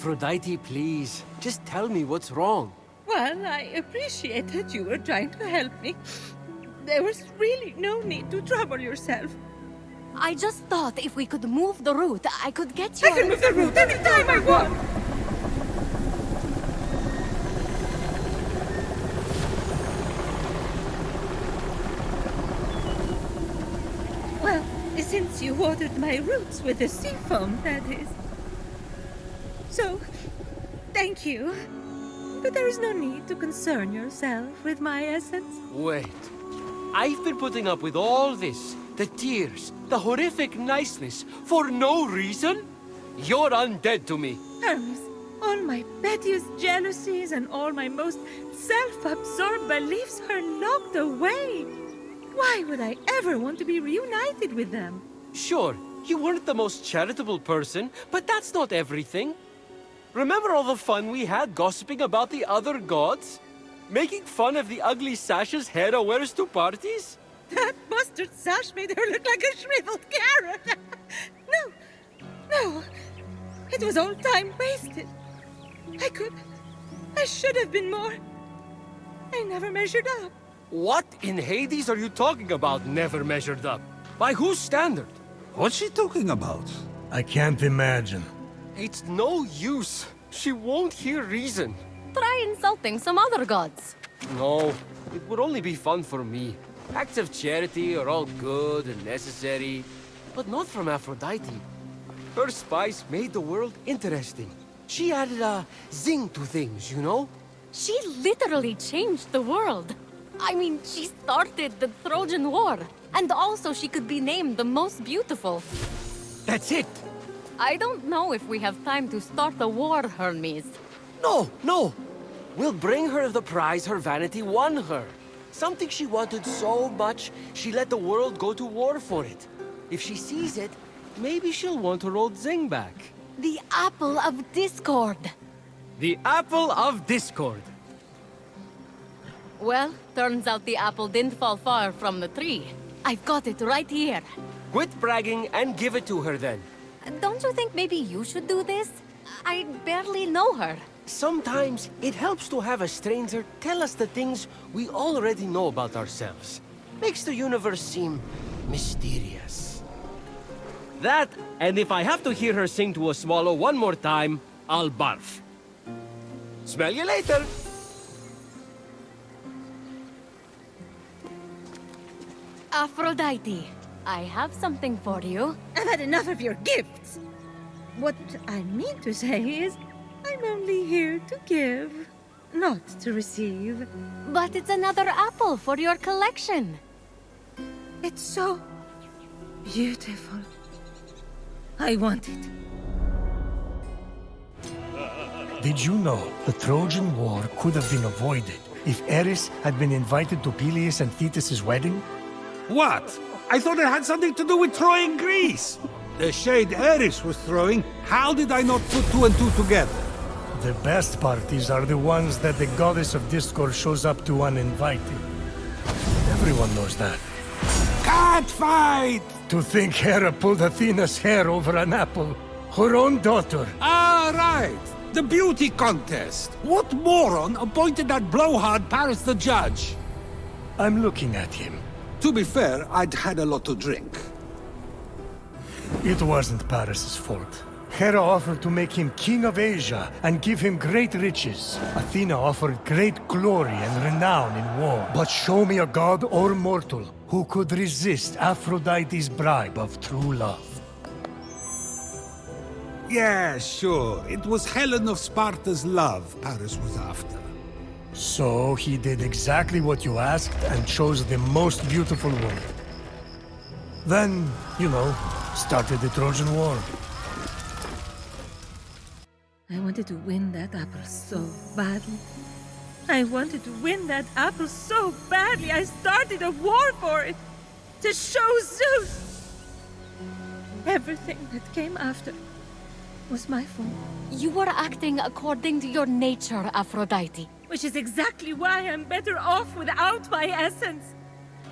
Aphrodite, please. Just tell me what's wrong. Well, I appreciate that you were trying to help me. There was really no need to trouble yourself. I just thought if we could move the route, I could get you. I can move the route anytime I want! Well, since you watered my roots with the sea foam, that is. So, thank you. But there is no need to concern yourself with my essence. Wait. I've been putting up with all this. The tears, the horrific niceness, for no reason? You're undead to me. Hermes, all my pettiest jealousies and all my most self-absorbed beliefs are locked away. Why would I ever want to be reunited with them? Sure, you weren't the most charitable person, but that's not everything. Remember all the fun we had gossiping about the other gods? Making fun of the ugly sashes Hera wears to parties? That mustard sash made her look like a shriveled carrot. No. It was all time wasted. I should have been more. I never measured up. What in Hades are you talking about, never measured up? By whose standard? What's she talking about? I can't imagine. It's no use. She won't hear reason. Try insulting some other gods. No, it would only be fun for me. Acts of charity are all good and necessary, but not from Aphrodite. Her spice made the world interesting. She added a zing to things, you know? She literally changed the world. I mean, she started the Trojan War. And also she could be named the most beautiful. That's it! I don't know if we have time to start a war, Hermes. No! We'll bring her the prize her vanity won her. Something she wanted so much, she let the world go to war for it. If she sees it, maybe she'll want her old zing back. The Apple of Discord. The Apple of Discord. Well, turns out the apple didn't fall far from the tree. I've got it right here. Quit bragging and give it to her then. Don't you think maybe you should do this? I barely know her. Sometimes it helps to have a stranger tell us the things we already know about ourselves. Makes the universe seem mysterious. That, and if I have to hear her sing to a swallow one more time, I'll barf. Smell you later! Aphrodite, I have something for you. I've had enough of your gifts. What I mean to say is, I'm only here to give, not to receive. But it's another apple for your collection. It's so beautiful. I want it. Did you know the Trojan War could have been avoided if Eris had been invited to Peleus and Thetis' wedding? What? I thought it had something to do with Troy and Greece. The shade Eris was throwing, how did I not put two and two together? The best parties are the ones that the goddess of discord shows up to uninvited. Everyone knows that. Cat fight! To think Hera pulled Athena's hair over an apple, her own daughter. Ah, right. The beauty contest. What moron appointed that blowhard Paris the judge? I'm looking at him. To be fair, I'd had a lot to drink. It wasn't Paris's fault. Hera offered to make him king of Asia and give him great riches. Athena offered great glory and renown in war. But show me a god or mortal who could resist Aphrodite's bribe of true love. Yeah, sure. It was Helen of Sparta's love Paris was after. So he did exactly what you asked and chose the most beautiful woman. Then, you know, started the Trojan War. I wanted to win that apple so badly. I wanted to win that apple so badly, I started a war for it. To show Zeus! Everything that came after was my fault. You were acting according to your nature, Aphrodite. Which is exactly why I'm better off without my essence.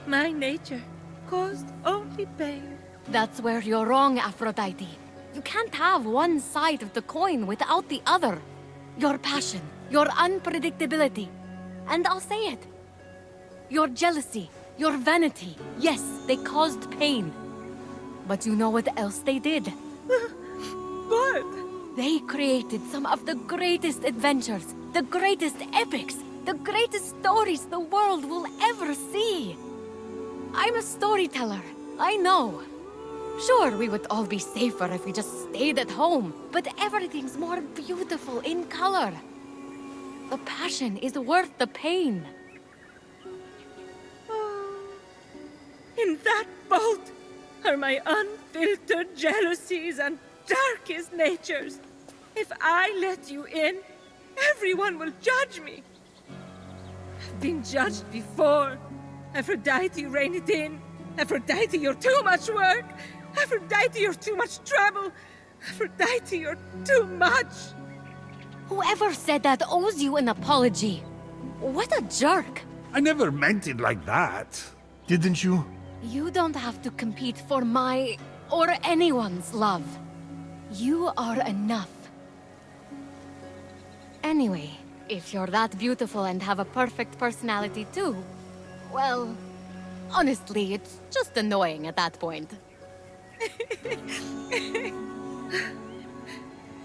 My nature caused only pain. That's where you're wrong, Aphrodite. You can't have one side of the coin without the other. Your passion, your unpredictability. And I'll say it. Your jealousy, your vanity. Yes, they caused pain. But you know what else they did? What? They created some of the greatest adventures, the greatest epics, the greatest stories the world will ever see. I'm a storyteller, I know. Sure, we would all be safer if we just stayed at home, but everything's more beautiful in color. The passion is worth the pain. In that boat are my unfiltered jealousies and darkest natures. If I let you in, everyone will judge me. I've been judged before. Aphrodite, rein it in. Aphrodite, you're too much work. Aphrodite, you're too much trouble. Aphrodite, you're too much. Whoever said that owes you an apology. What a jerk. I never meant it like that. Didn't you? You don't have to compete for my or anyone's love. You are enough. Anyway, if you're that beautiful and have a perfect personality too, well, honestly, it's just annoying at that point.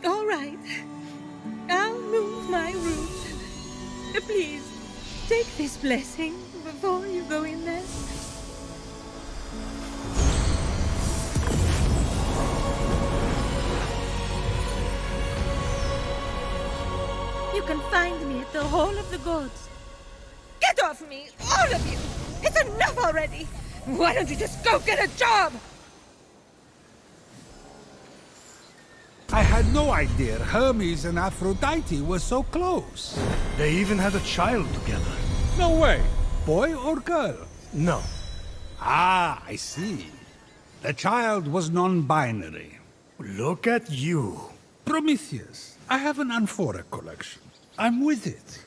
All right. I'll move my room. Please, take this blessing before you go in there. You can find me at the Hall of the Gods. Get off me, all of you! It's enough already! Why don't you just go get a job? I had no idea Hermes and Aphrodite were so close. They even had a child together. No way. Boy or girl? No. Ah, I see. The child was non-binary. Look at you. Prometheus, I have an amphora collection. I'm with it.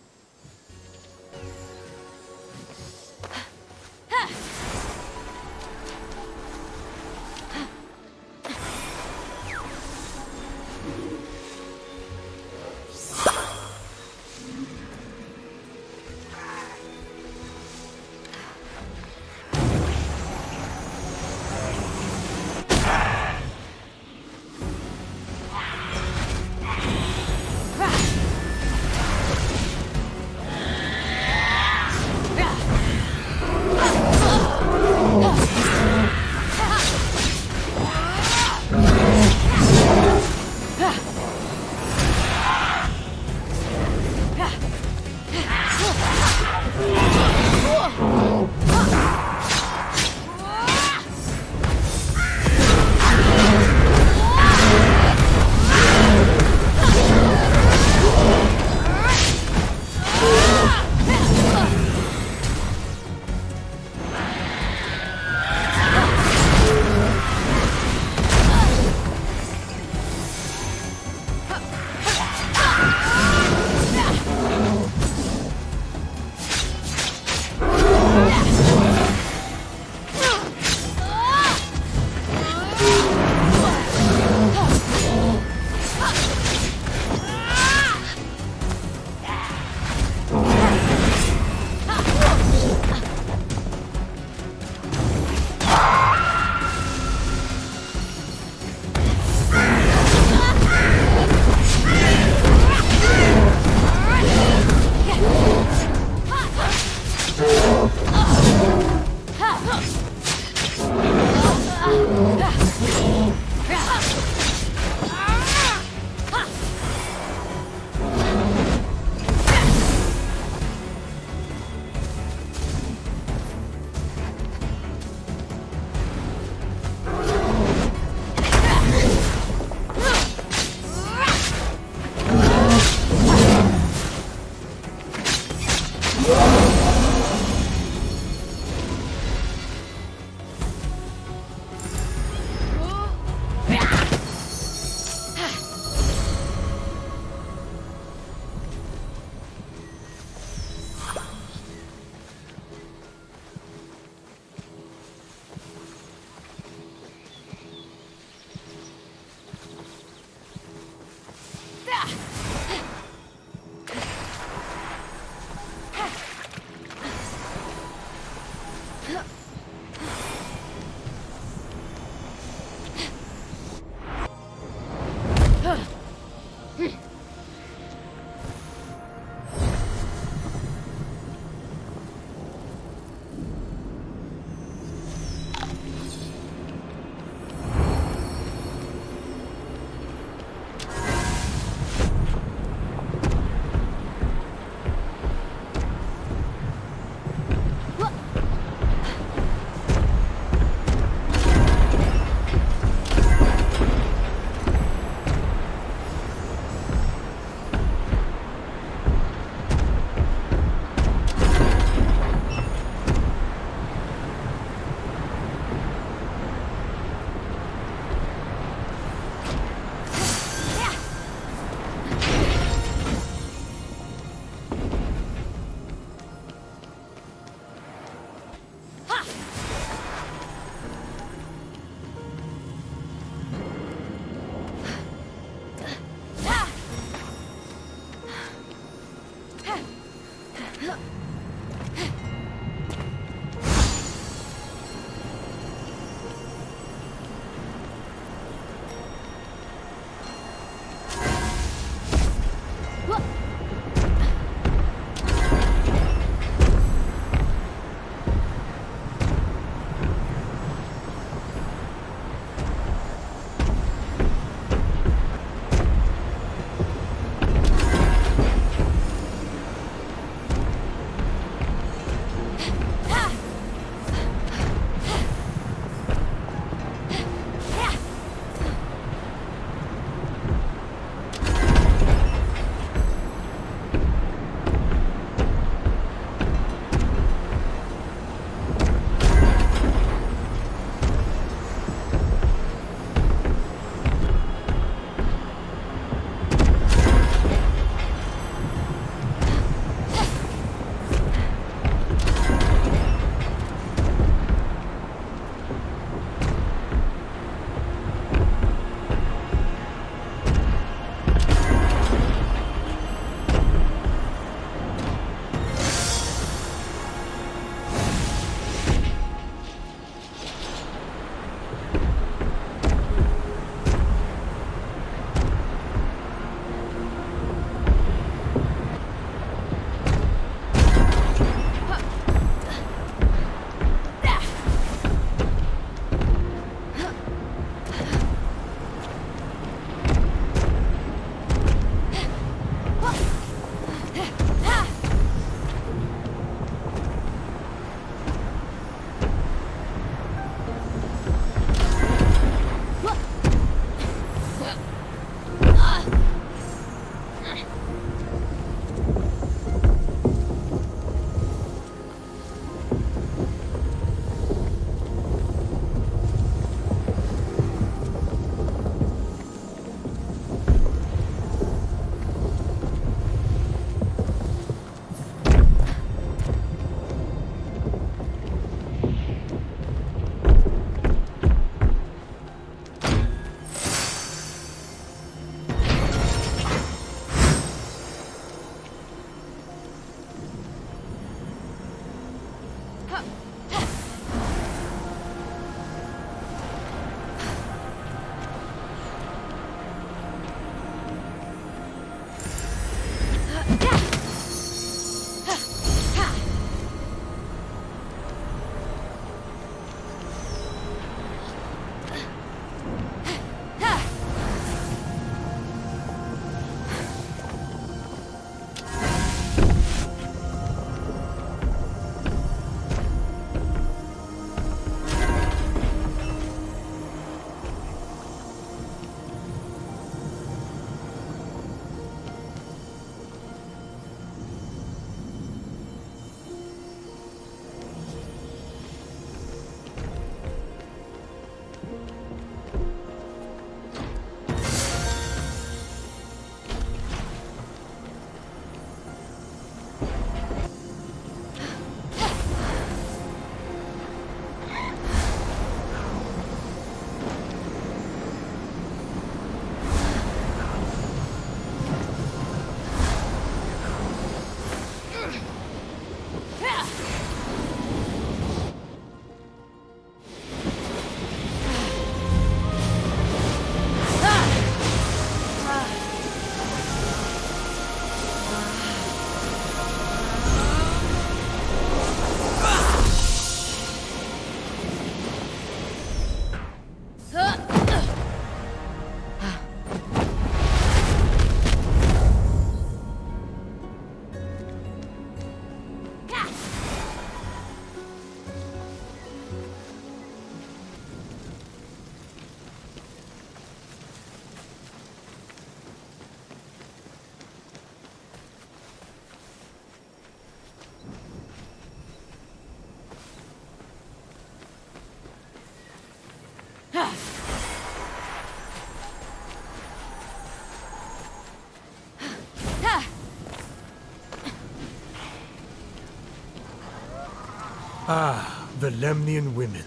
Ah, the Lemnian women.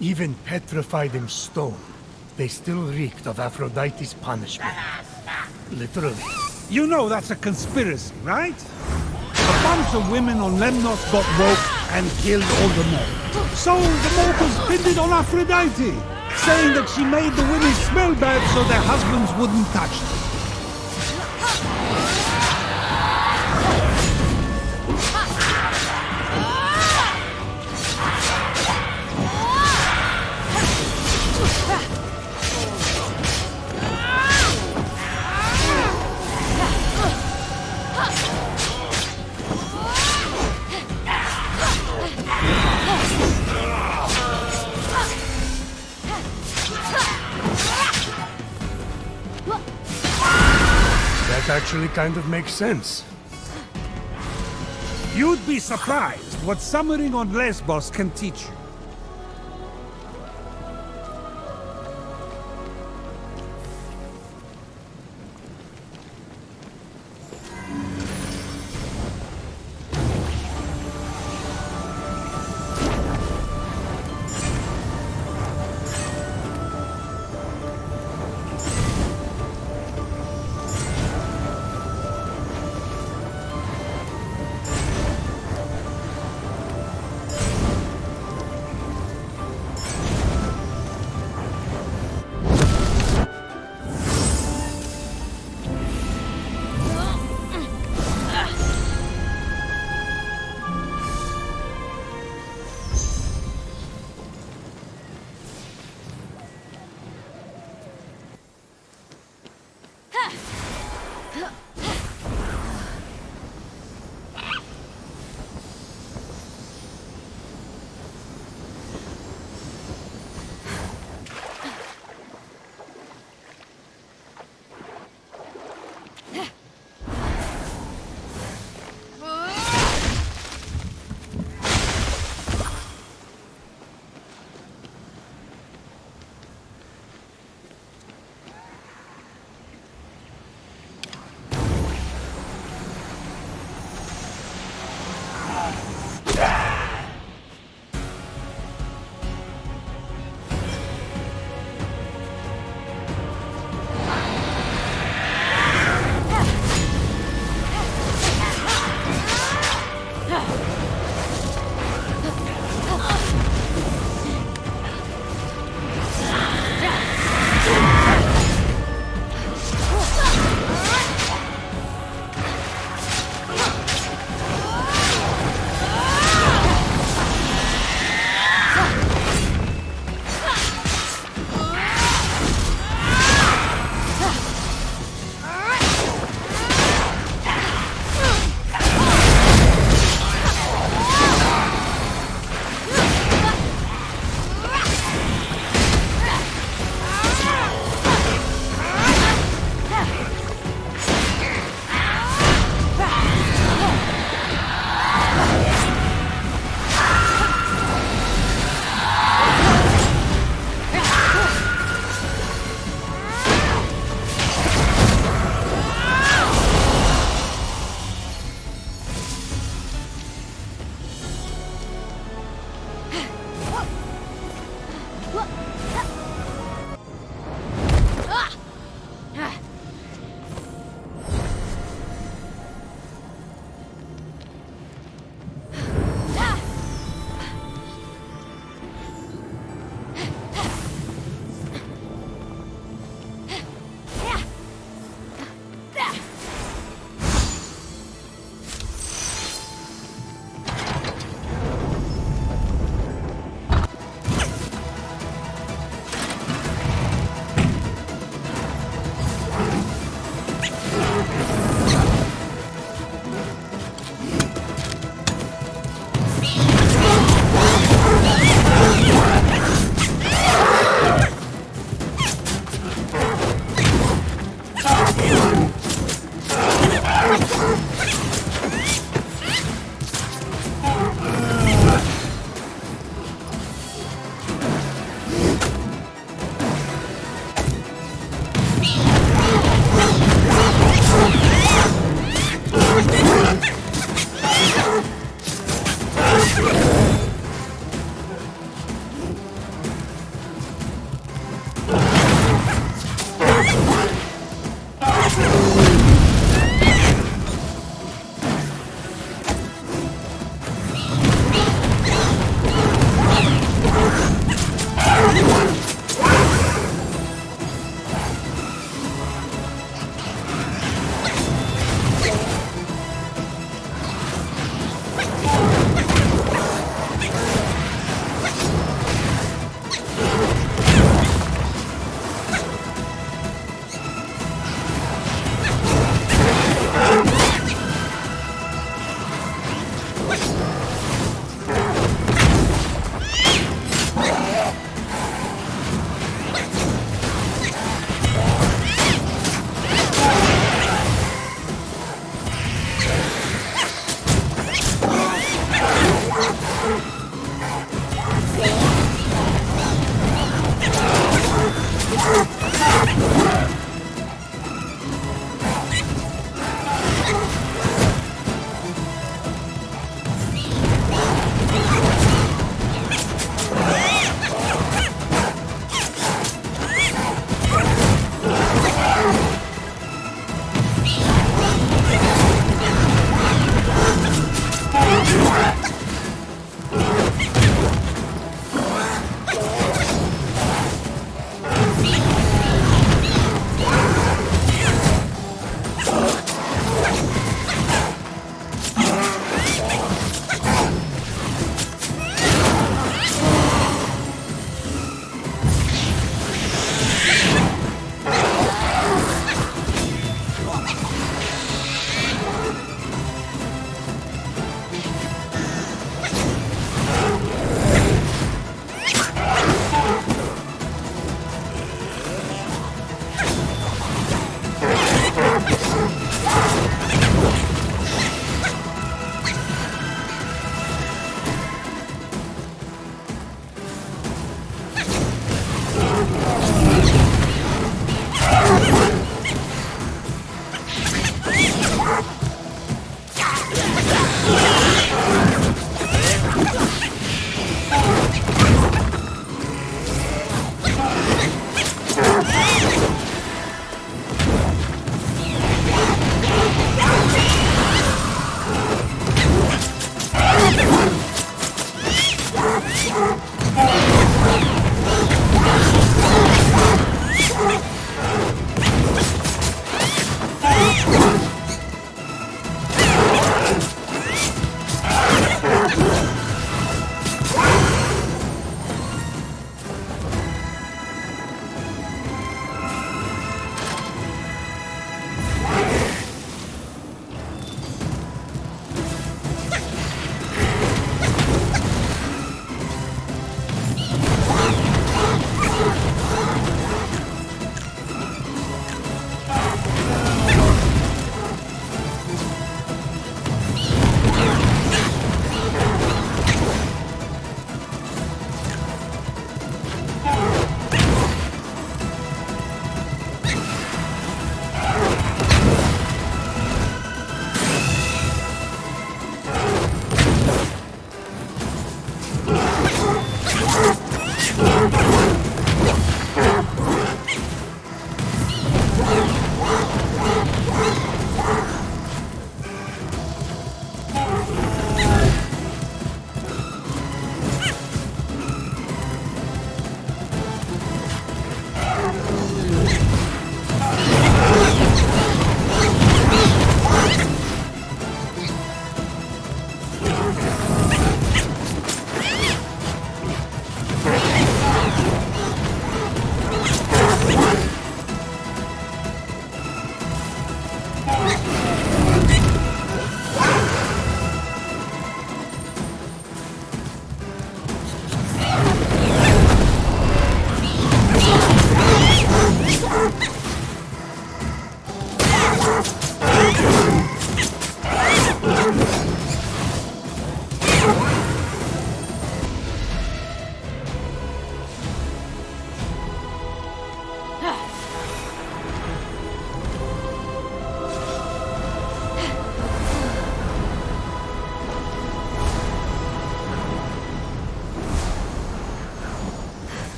Even petrified in stone, they still reeked of Aphrodite's punishment. Literally. You know that's a conspiracy, right? bunch of women on Lemnos got woke and killed all the men. So the mortals pinned it on Aphrodite, saying that she made the women smell bad so their husbands wouldn't touch them. That actually kind of makes sense. You'd be surprised what summering on Lesbos can teach you. Emperor